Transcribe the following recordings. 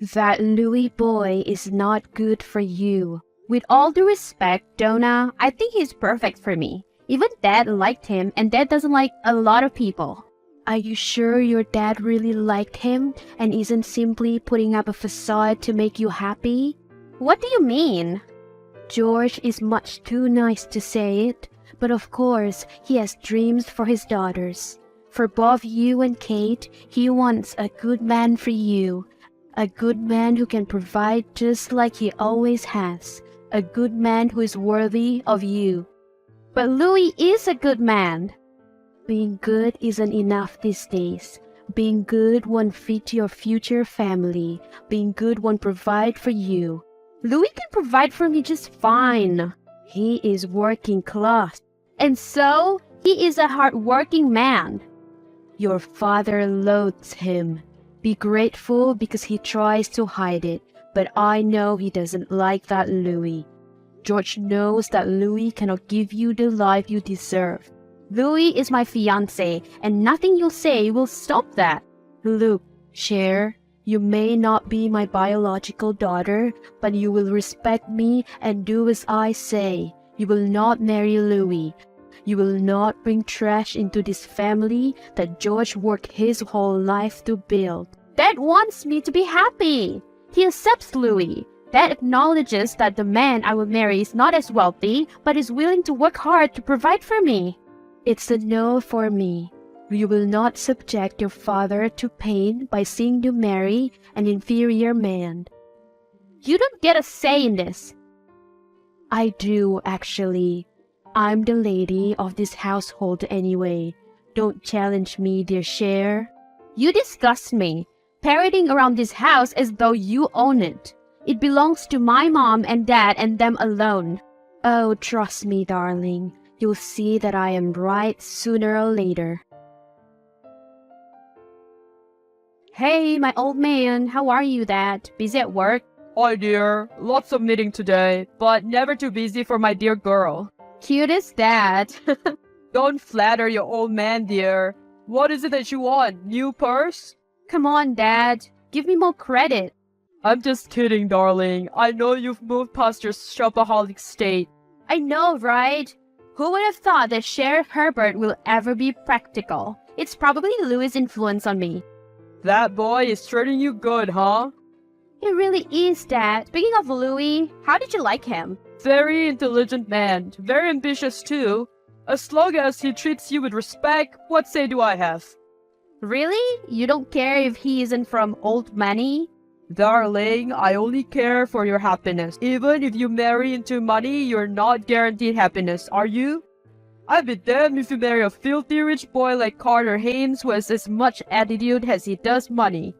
That Louis boy is not good for you. With all due respect, Donna, I think he's perfect for me. Even Dad liked him, and Dad doesn't like a lot of people. Are you sure your dad really liked him and isn't simply putting up a facade to make you happy? What do you mean? George is much too nice to say it, but of course he has dreams for his daughters. For both you and Kate, he wants a good man for you. A good man who can provide just like he always has. A good man who is worthy of you. But Louis is a good man. Being good isn't enough these days. Being good won't fit your future family. Being good won't provide for you. Louis can provide for me just fine. He is working class. And so, he is a hard-working man. Your father loathes him. Be grateful because he tries to hide it, but I know he doesn't like that Louis. George knows that Louis cannot give you the life you deserve. Louis is my fiancé, and nothing you'll say will stop that. Look, Cher, you may not be my biological daughter, but you will respect me and do as I say. You will not marry Louis. You will not bring trash into this family that George worked his whole life to build. Dad wants me to be happy. He accepts Louis. Dad acknowledges that the man I will marry is not as wealthy, but is willing to work hard to provide for me. It's a no for me. You will not subject your father to pain by seeing you marry an inferior man. You don't get a say in this. I do, actually. I'm the lady of this household anyway. Don't challenge me, dear Cher. You disgust me, parading around this house as though you own it. It belongs to my mom and dad and them alone. Oh, trust me, darling. You'll see that I am right sooner or later. Hey, my old man, how are you, Dad? Busy at work? Hi dear, lots of meeting today, but never too busy for my dear girl. Cutest Dad. Don't flatter your old man, dear. What is it that you want? New purse? Come on, Dad. Give me more credit. I'm just kidding, darling. I know you've moved past your shopaholic state. I know, right? Who would have thought that Sheriff Herbert will ever be practical? It's probably Louis' influence on me. That boy is treating you good, huh? He really is, Dad. Speaking of Louis, how did you like him? Very intelligent man. Very ambitious too. As long as he treats you with respect, what say do I have? Really? You don't care if he isn't from old money? Darling, I only care for your happiness. Even if you marry into money, you're not guaranteed happiness, are you? I'd be damned if you marry a filthy rich boy like Carter Haynes who has as much attitude as he does money.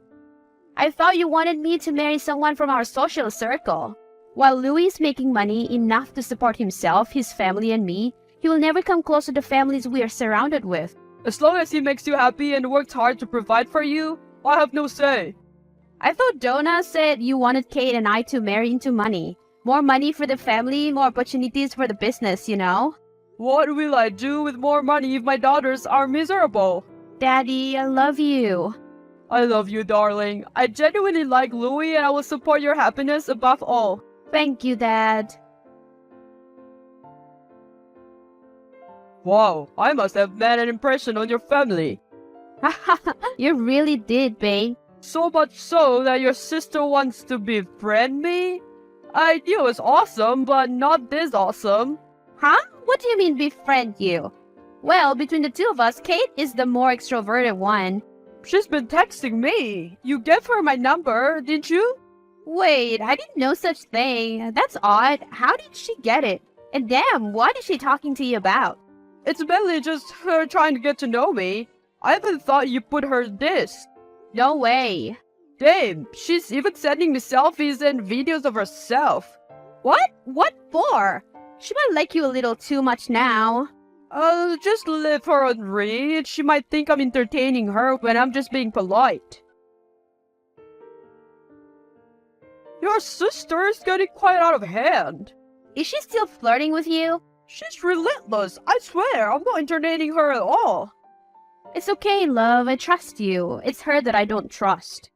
I thought you wanted me to marry someone from our social circle. While Louis is making money enough to support himself, his family, and me, he will never come close to the families we are surrounded with. As long as he makes you happy and works hard to provide for you, I have no say. I thought Donna said you wanted Kate and I to marry into money. More money for the family, more opportunities for the business, you know? What will I do with more money if my daughters are miserable? Daddy, I love you. I love you, darling. I genuinely like Louis and I will support your happiness above all. Thank you, Dad. Wow, I must have made an impression on your family. You really did, babe. So much so that your sister wants to befriend me? I knew it was awesome, but not this awesome. Huh? What do you mean befriend you? Well, between the two of us, Kate is the more extroverted one. She's been texting me. You gave her my number, didn't you? Wait, I didn't know such thing. That's odd. How did she get it? And damn, what is she talking to you about? It's mainly just her trying to get to know me. I haven't thought you put her this. No way. Damn, she's even sending me selfies and videos of herself. What? What for? She might like you a little too much now. Just leave her on read. She might think I'm entertaining her when I'm just being polite. Your sister is getting quite out of hand. Is she still flirting with you? She's relentless. I swear, I'm not entertaining her at all. It's okay, love. I trust you. It's her that I don't trust.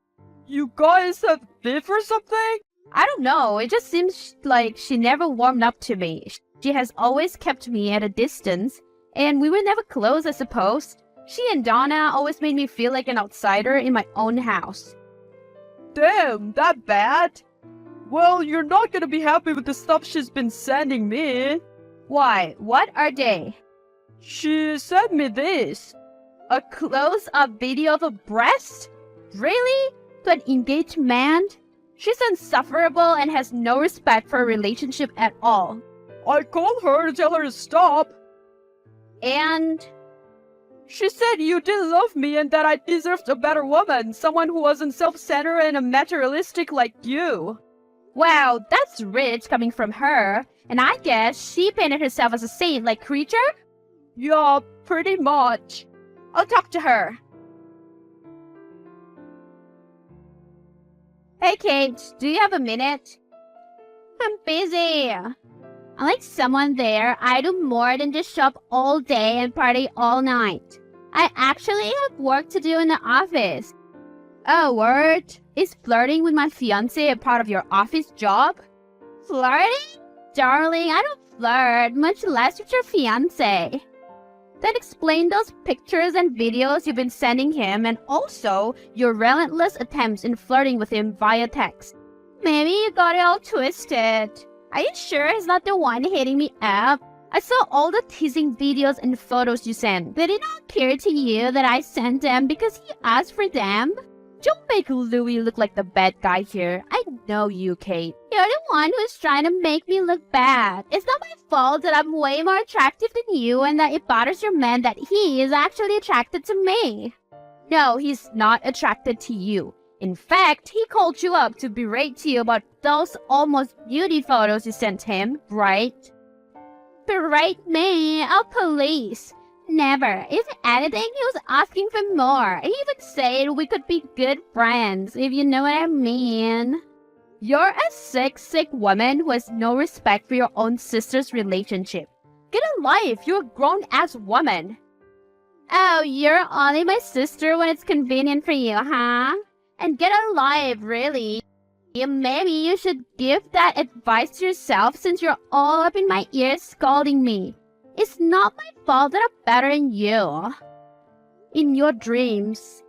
You guys have beef or something? I don't know, it just seems like she never warmed up to me. She has always kept me at a distance, and we were never close, I suppose. She and Donna always made me feel like an outsider in my own house. Damn, that bad? Well, you're not gonna be happy with the stuff she's been sending me. Why? What are they? She sent me this. A close-up video of a breast? Really? To an engaged man? She's insufferable and has no respect for a relationship at all. I called her to tell her to stop. And she said you didn't love me and that I deserved a better woman, someone who wasn't self-centered and materialistic like you. wow, that's rich coming from her. And I guess she painted herself as a saint like Creature? Yeah, pretty much. I'll talk to her. Hey Kate, do you have a minute? I'm busy. Unlike someone there, I do more than just shop all day and party all night. I actually have work to do in the office. Oh, word? Is flirting with my fiancé a part of your office job? Flirting? Darling, I don't flirt, much less with your fiancé. Then explain those pictures and videos you've been sending him and also your relentless attempts in flirting with him via text. Maybe you got it all twisted. Are you sure he's not the one hitting me up? I saw all the teasing videos and photos you sent. Did it not appear to you that I sent them because he asked for them? Don't make Louis look like the bad guy here. I know you, Kate. You're the one who's trying to make me look bad. It's not my fault that I'm way more attractive than you and that it bothers your man that he is actually attracted to me. No, he's not attracted to you. In fact, he called you up to berate you about those almost beauty photos you sent him, right? Berate me? Oh, police. Never. If anything, he was asking for more. He even said we could be good friends, if you know what I mean. You're a sick woman who has no respect for your own sister's relationship. Get a life, you're a grown-ass woman. Oh, you're only my sister when it's convenient for you, huh? And get a life, really. Maybe you should give that advice to yourself since you're all up in my ears scolding me. It's not my fault that I'm better than you. In your dreams.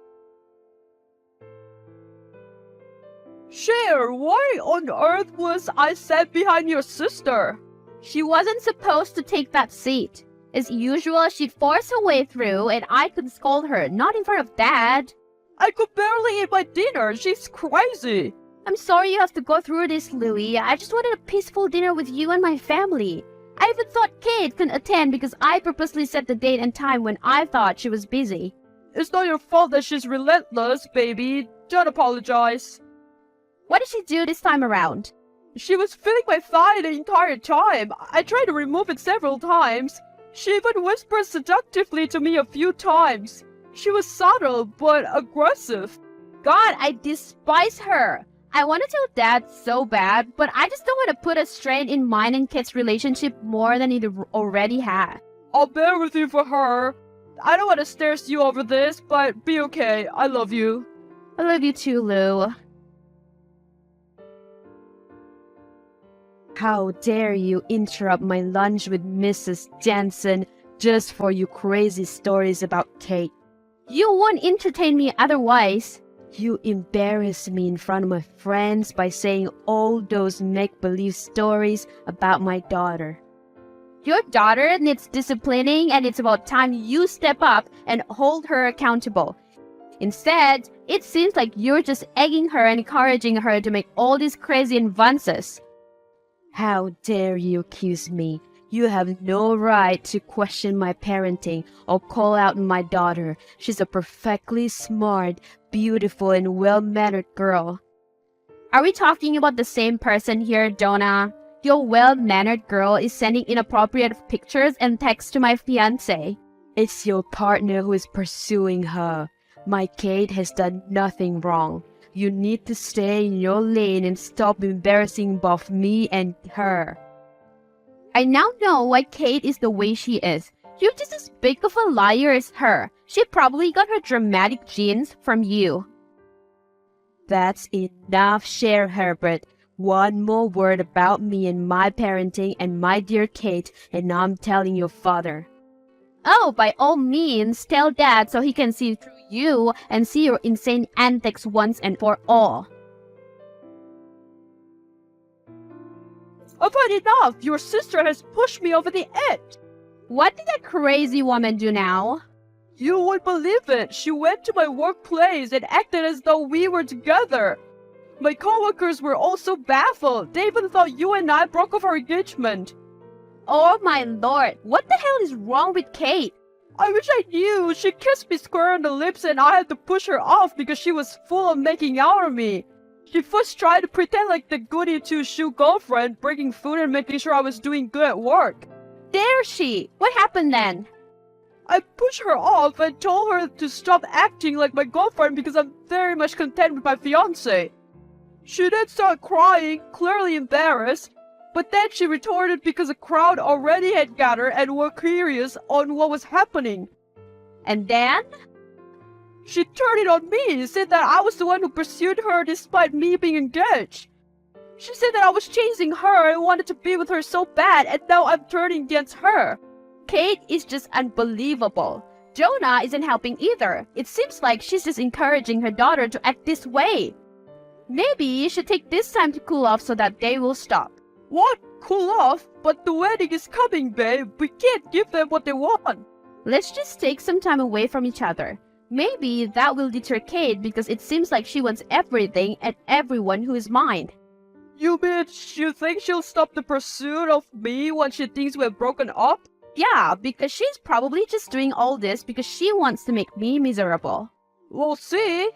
Cher, why on earth was I sat behind your sister? She wasn't supposed to take that seat. As usual, she'd force her way through and I could scold her, not in front of Dad. I could barely eat my dinner. She's crazy. I'm sorry you have to go through this, Louis. I just wanted a peaceful dinner with you and my family. I even thought Kate couldn't attend because I purposely set the date and time when I thought she was busy. It's not your fault that she's relentless, baby. Don't apologize. What did she do this time around? She was feeling my thigh the entire time. I tried to remove it several times. She even whispered seductively to me a few times. She was subtle but aggressive. God, I despise her. I want to tell Dad so bad, but I just don't want to put a strain in mine and Kate's relationship more than it already had. I'll bear with you for her. I don't want to stress you over this, but be okay. I love you. I love you too, Lou. How dare you interrupt my lunch with Mrs. Jensen just for your crazy stories about Kate. You won't entertain me otherwise. You embarrass me in front of my friends by saying all those make-believe stories about my daughter. Your daughter needs disciplining and it's about time you step up and hold her accountable. Instead, it seems like you're just egging her and encouraging her to make all these crazy advances. How dare you accuse me? You have no right to question my parenting or call out my daughter. She's a perfectly smart, beautiful, and well-mannered girl. Are we talking about the same person here, Donna? Your well-mannered girl is sending inappropriate pictures and texts to my fiancé. It's your partner who is pursuing her. My Kate has done nothing wrong. You need to stay in your lane and stop embarrassing both me and her. I now know why Kate is the way she is. You're just as big of a liar as her. She probably got her dramatic genes from you. That's enough, Cher Herbert. One more word about me and my parenting and my dear Kate, and I'm telling your father. Oh, by all means, tell Dad so he can see through you and see your insane antics once and for all. I've had enough! Your sister has pushed me over the edge! What did that crazy woman do now? You won't believe it! She went to my workplace and acted as though we were together! My coworkers were also baffled. They even thought you and I broke off our engagement. Oh my lord, what the hell is wrong with Kate? I wish I knew. She kissed me square on the lips and I had to push her off because she was full of making out on me. She first tried to pretend like the goody two-shoe girlfriend, bringing food and making sure I was doing good at work. Dare she? What happened then? I pushed her off and told her to stop acting like my girlfriend because I'm very much content with my fiancé. She then started crying, clearly embarrassed, but then she retorted because a crowd already had gathered and were curious on what was happening. And then? She turned it on me, said that I was the one who pursued her despite me being engaged. She said that I was chasing her and wanted to be with her so bad, and now I'm turning against her. Kate is just unbelievable. Jonah isn't helping either. It seems like she's just encouraging her daughter to act this way. Maybe you should take this time to cool off so that they will stop. What? Cool off? But the wedding is coming, babe. We can't give them what they want. Let's just take some time away from each other. Maybe that will deter Kate because it seems like she wants everything and everyone who is mine. You mean you think she'll stop the pursuit of me when she thinks we're broken up? Yeah, because she's probably just doing all this because she wants to make me miserable. We'll see.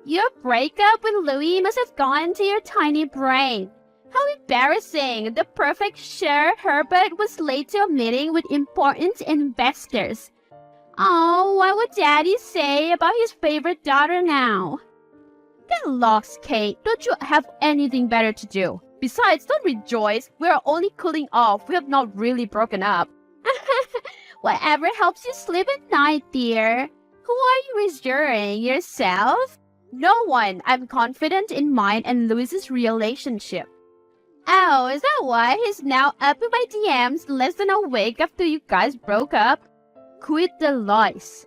Your breakup with Louis must have gone to your tiny brain. How embarrassing! The perfect Cher Herbert was late to a meeting with important investors. Oh, what would Daddy say about his favorite daughter now? Get lost, Kate. Don't you have anything better to do? Besides, don't rejoice. We are only cooling off. We have not really broken up. Whatever helps you sleep at night, dear. Who are you reassuring? Yourself? No one. I'm confident in mine and Louis's relationship. Oh, is that why he's now up in my DMs less than a week after you guys broke up? Quit the lies.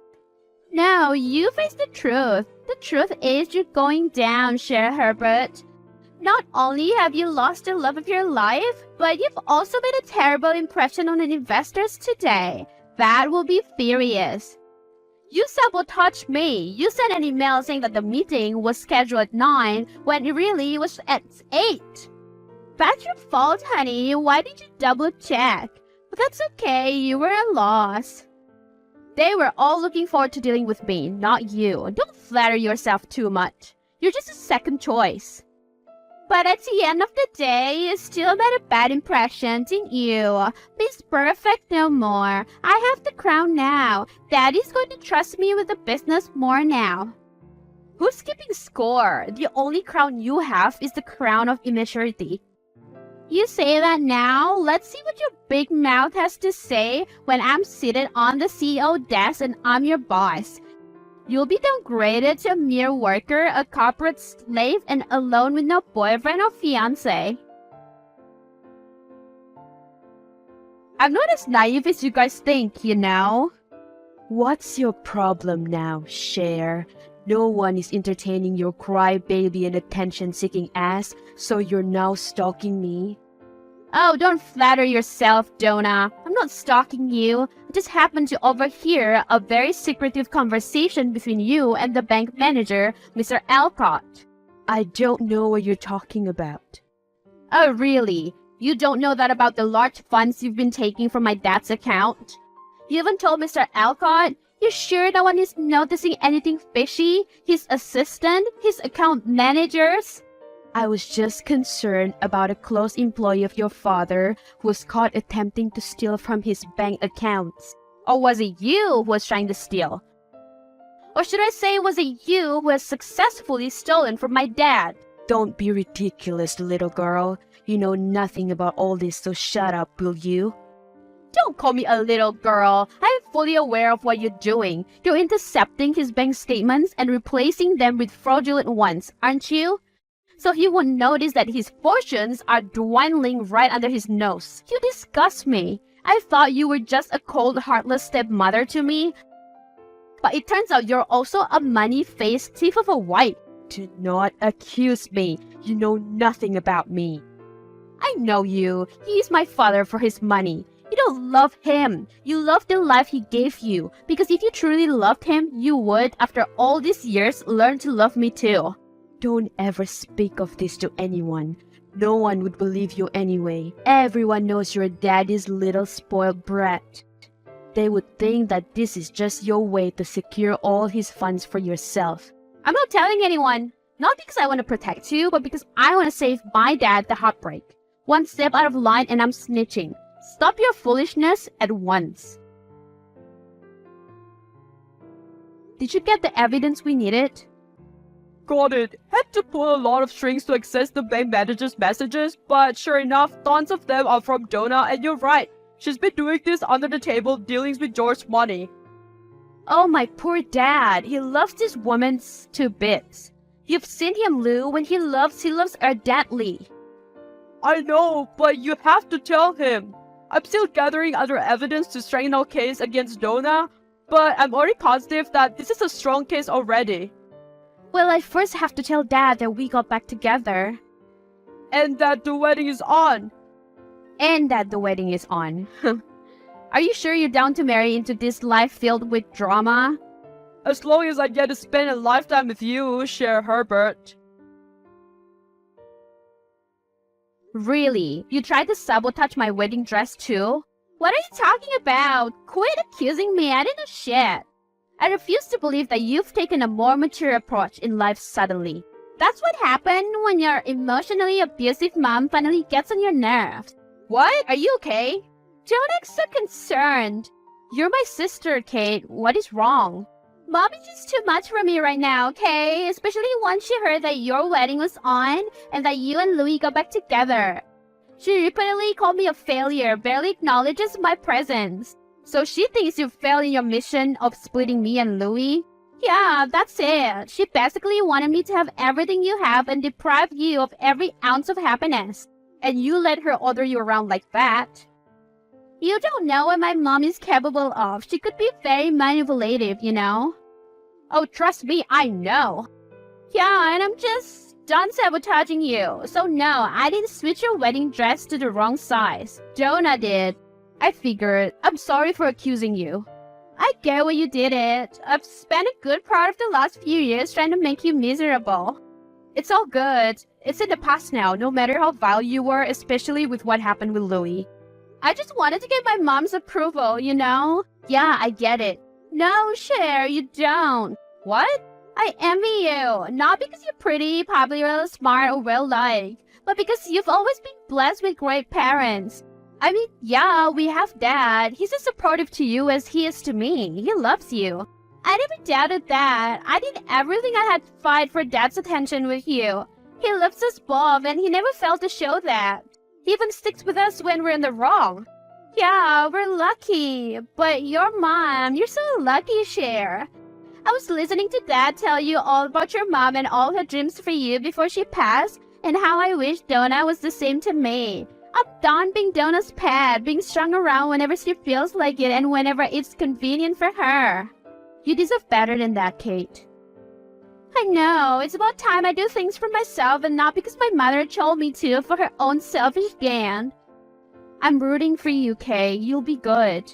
No, you face the truth. The truth is you're going down, Cher Herbert. Not only have you lost the love of your life, but you've also made a terrible impression on the investors today. That will be furious. You sabotaged me. You sent an email saying that the meeting was scheduled at 9 when it really was at 8. That's your fault, honey. Why did you double check? But that's okay. You were a loss. They were all looking forward to dealing with me, not you. Don't flatter yourself too much. You're just a second choice. But at the end of the day, you still made a bad impression, didn't you? Miss Perfect no more. I have the crown now. Daddy's going to trust me with the business more now. Who's keeping score? The only crown you have is the crown of immaturity. You say that now? Let's see what your big mouth has to say when I'm seated on the CEO desk and I'm your boss. You'll be downgraded to a mere worker, a corporate slave, and alone with no boyfriend or fiancé. I'm not as naive as you guys think, you know? What's your problem now, Cher? No one is entertaining your crybaby and attention-seeking ass, so you're now stalking me? Oh, don't flatter yourself, Jonah. I'm not stalking you. I just happened to overhear a very secretive conversation between you and the bank manager, Mr. Alcott. I don't know what you're talking about. Oh, really? You don't know that about the large funds you've been taking from my dad's account? You haven't told Mr. Alcott? You sure no one is noticing anything fishy? His assistant? His account managers? I was just concerned about a close employee of your father who was caught attempting to steal from his bank accounts. Or was it you who was trying to steal? Or should I say, was it you who has successfully stolen from my dad? Don't be ridiculous, little girl. You know nothing about all this, so shut up, will you? Don't call me a little girl. I'm fully aware of what you're doing. You're intercepting his bank statements and replacing them with fraudulent ones, aren't you? So he won't notice that his fortunes are dwindling right under his nose. You disgust me. I thought you were just a cold, heartless stepmother to me. But it turns out you're also a money-faced thief of a wife. Do not accuse me. You know nothing about me. I know you. He's my father for his money. You don't love him. You love the life he gave you. Because if you truly loved him, you would, after all these years, learn to love me too. Don't ever speak of this to anyone. No one would believe you anyway. Everyone knows you're daddy's little spoiled brat. They would think that this is just your way to secure all his funds for yourself. I'm not telling anyone. Not because I want to protect you, but because I want to save my dad the heartbreak. One step out of line and I'm snitching. Stop your foolishness at once. Did you get the evidence we needed? Got it. Had to pull a lot of strings to access the bank manager's messages, but sure enough, tons of them are from Donna, and you're right. She's been doing this under the table dealings with George's money. Oh, my poor dad. He loves this woman to bits. You've seen him, Lou. When he loves her deadly. I know, but you have to tell him. I'm still gathering other evidence to strengthen our case against Donna, but I'm already positive that this is a strong case already. Well, I first have to tell Dad that we got back together. And that the wedding is on. And that the wedding is on. Are you sure you're down to marry into this life filled with drama? As long as I get to spend a lifetime with you, Cher Herbert. Really? You tried to sabotage my wedding dress too? What are you talking about? Quit accusing me, I didn't know shit. I refuse to believe that you've taken a more mature approach in life suddenly. That's what happened when your emotionally abusive mom finally gets on your nerves. What? Are you okay? Don't act so concerned. You're my sister, Kate. What is wrong? Mom is just too much for me right now, okay? Especially once she heard that your wedding was on and that you and Louis got back together. She repeatedly called me a failure, barely acknowledges my presence. So she thinks you failed in your mission of splitting me and Louis? Yeah, that's it. She basically wanted me to have everything you have and deprive you of every ounce of happiness. And you let her order you around like that. You don't know what my mom is capable of. She could be very manipulative, you know? Oh, trust me, I know. Yeah, and I'm just done sabotaging you. So no, I didn't switch your wedding dress to the wrong size. Jonah did. I figured. I'm sorry for accusing you. I get why you did it. I've spent a good part of the last few years trying to make you miserable. It's all good. It's in the past now, no matter how vile you were, especially with what happened with Louis. I just wanted to get my mom's approval, you know? Yeah, I get it. No, Cher, you don't. What? I envy you. Not because you're pretty, popular, smart, or well-liked, but because you've always been blessed with great parents. I mean, yeah, we have Dad. He's as supportive to you as he is to me. He loves you. I never doubted that. I did everything I had to fight for Dad's attention with you. He loves us both, and he never failed to show that. He even sticks with us when we're in the wrong. Yeah, we're lucky. But your mom, you're so lucky, Cher. I was listening to Dad tell you all about your mom and all her dreams for you before she passed, and how I wish Donna was the same to me. I'm done being Donna's pet, being strung around whenever she feels like it and whenever it's convenient for her. You deserve better than that, Kate. I know, it's about time I do things for myself and not because my mother told me to for her own selfish gain. I'm rooting for you, Kay. You'll be good.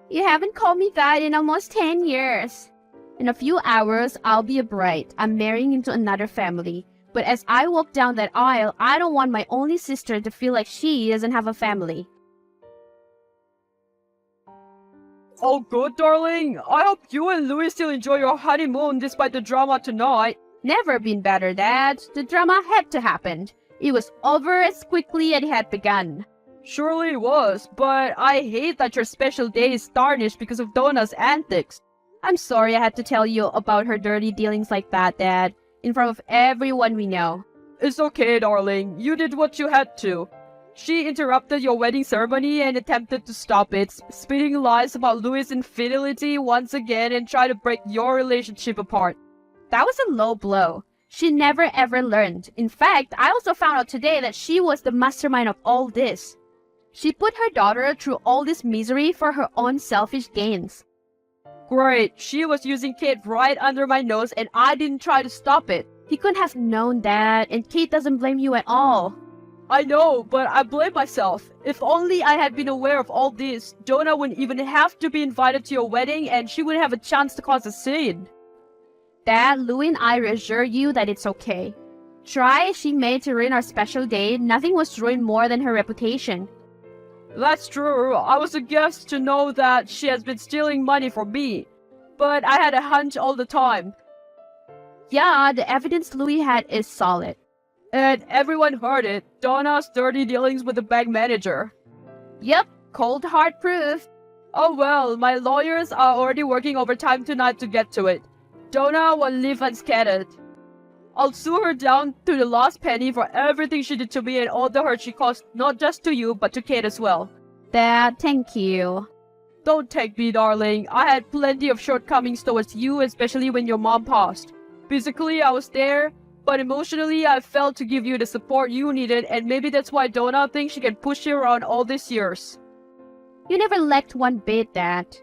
You haven't called me that in almost 10 years. In a few hours, I'll be a bride. I'm marrying into another family. But as I walk down that aisle, I don't want my only sister to feel like she doesn't have a family. Oh good, darling. I hope you and Louis still enjoy your honeymoon despite the drama tonight. Never been better, Dad. The drama had to happen. It was over as quickly as it had begun. Surely it was, but I hate that your special day is tarnished because of Donna's antics. I'm sorry I had to tell you about her dirty dealings like that, Dad. In front of everyone we know. It's okay, darling. You did what you had to. She interrupted your wedding ceremony and attempted to stop it, spitting lies about Louis' infidelity once again and tried to break your relationship apart. That was a low blow. She never ever learned. In fact, I also found out today that she was the mastermind of all this. She put her daughter through all this misery for her own selfish gains. Great, she was using Kate right under my nose and I didn't try to stop it. He couldn't have known that, and Kate doesn't blame you at all. I know, but I blame myself. If only I had been aware of all this, Jonah wouldn't even have to be invited to your wedding and she wouldn't have a chance to cause a scene. Dad, Louis and I reassure you that it's okay. Try as she made to ruin our special day, nothing was ruined more than her reputation. That's true. I was a guest to know that she has been stealing money from me. But I had a hunch all the time. Yeah, the evidence Louis had is solid. And everyone heard it. Donna's dirty dealings with the bank manager. Yep, cold hard proof. Oh well, my lawyers are already working overtime tonight to get to it. Donna will live unscathed. I'll sue her down to the last penny for everything she did to me and all the hurt she caused, not just to you, but to Kate as well. Dad, thank you. Don't take me, darling. I had plenty of shortcomings towards you, especially when your mom passed. Physically, I was there, but emotionally, I failed to give you the support you needed, and maybe that's why Donna thinks she can push you around all these years. You never lacked one bit, Dad.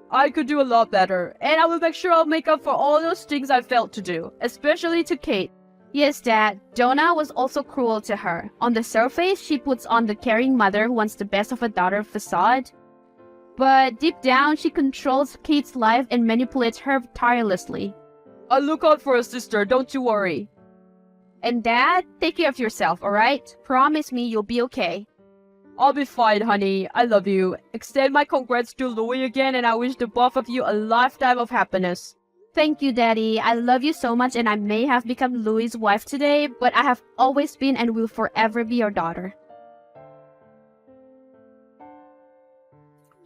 I could do a lot better, and I will make sure I'll make up for all those things I failed to do, especially to Kate. Yes, Dad, Donna was also cruel to her. On the surface, she puts on the caring mother who wants the best of her daughter facade. But deep down, she controls Kate's life and manipulates her tirelessly. I'll look out for her sister, don't you worry. And Dad, take care of yourself, alright? Promise me you'll be okay. I'll be fine, honey. I love you. Extend my congrats to Louis again, and I wish the both of you a lifetime of happiness. Thank you, Daddy. I love you so much, and I may have become Louis' wife today, but I have always been and will forever be your daughter.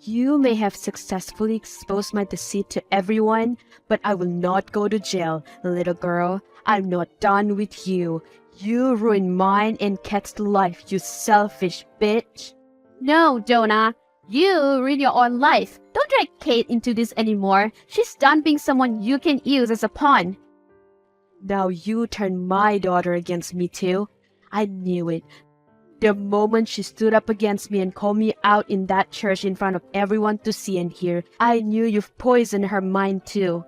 You may have successfully exposed my deceit to everyone, but I will not go to jail, little girl. I'm not done with you. You ruined mine and Kat's life, you selfish bitch. No, Jonah. You ruined your own life. Don't drag Kate into this anymore. She's done being someone you can use as a pawn. Now you turn my daughter against me too. I knew it. The moment she stood up against me and called me out in that church in front of everyone to see and hear, I knew you've poisoned her mind too.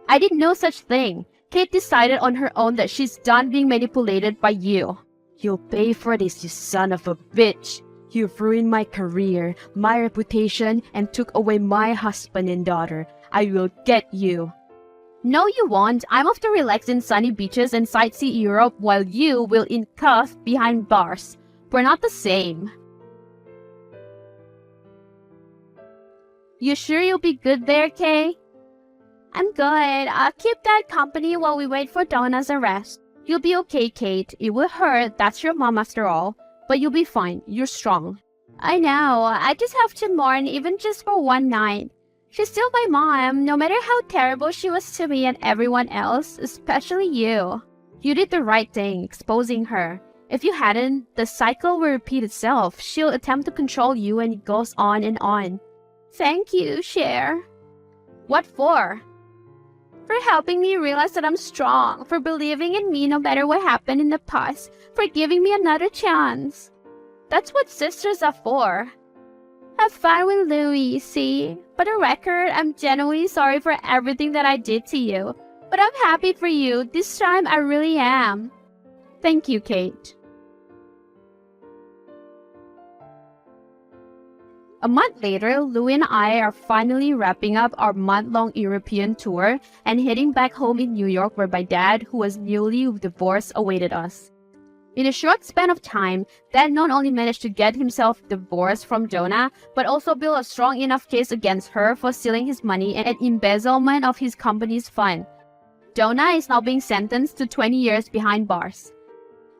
I did no such thing. Kate decided on her own that she's done being manipulated by you. You'll pay for this, you son of a bitch. You've ruined my career, my reputation, and took away my husband and daughter. I will get you. No, you won't. I'm off to relax in sunny beaches and sightsee Europe while you will in cuff behind bars. We're not the same. You sure you'll be good there, Kay? I'm good. I'll keep that company while we wait for Donna's arrest. You'll be okay, Kate. It will hurt. That's your mom after all. But you'll be fine. You're strong. I know. I just have to mourn even just for one night. She's still my mom, no matter how terrible she was to me and everyone else, especially you. You did the right thing, exposing her. If you hadn't, the cycle will repeat itself. She'll attempt to control you and it goes on and on. Thank you, Cher. What for? For helping me realize that I'm strong, for believing in me no matter what happened in the past, for giving me another chance. That's what sisters are for. Have fun with Louis, see? For the record, I'm genuinely sorry for everything that I did to you. But I'm happy for you. This time, I really am. Thank you, Kate. A month later, Louis and I are finally wrapping up our month-long European tour and heading back home in New York where my dad, who was newly divorced, awaited us. In a short span of time, Dad not only managed to get himself divorced from Jonah, but also built a strong enough case against her for stealing his money and embezzlement of his company's fund. Jonah is now being sentenced to 20 years behind bars.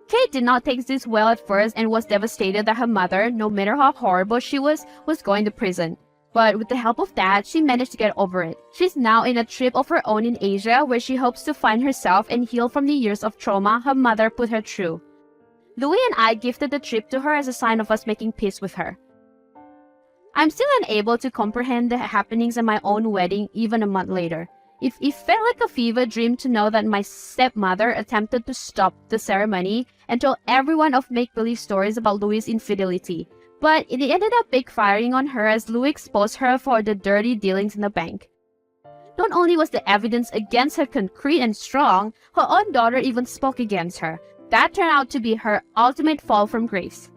Kate did not take this well at first and was devastated that her mother, no matter how horrible she was going to prison. But with the help of Dad, she managed to get over it. She's now in a trip of her own in Asia where she hopes to find herself and heal from the years of trauma her mother put her through. Louis and I gifted the trip to her as a sign of us making peace with her. I'm still unable to comprehend the happenings at my own wedding even a month later. It felt like a fever dream to know that my stepmother attempted to stop the ceremony and told everyone of make-believe stories about Louis' infidelity. But it ended up backfiring on her as Louis exposed her for the dirty dealings in the bank. Not only was the evidence against her concrete and strong, her own daughter even spoke against her. That turned out to be her ultimate fall from grace.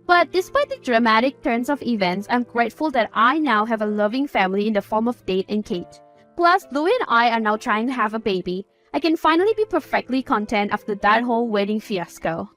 But despite the dramatic turns of events, I'm grateful that I now have a loving family in the form of Dade and Kate. Plus, Louis and I are now trying to have a baby. I can finally be perfectly content after that whole wedding fiasco.